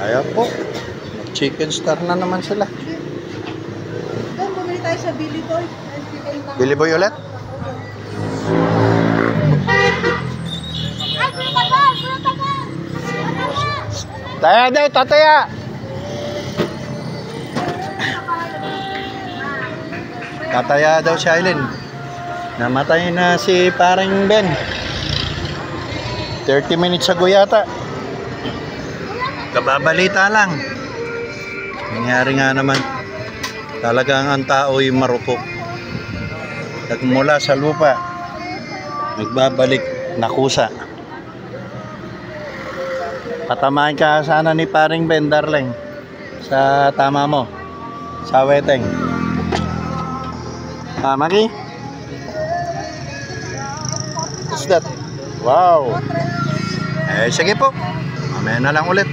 Ayaw po. Chicken star na naman sila. Doon, bumili tayo sa Billy Boy. Billy Boy ulit? Taya daw, tataya! Tataya daw si Aileen. Namatay na si paring Ben. 30 minutes ago yata. Kababalita lang. Nangyari nga naman. Talagang ang tao'y marupok. Nagmula sa lupa, nagbabalik na kusa. Patamaan ka sana ni paring Ben, darling. Sa tama mo. Sa weteng. Maki? What's that? Wow. Eh, sige po. Mamaya na lang ulit.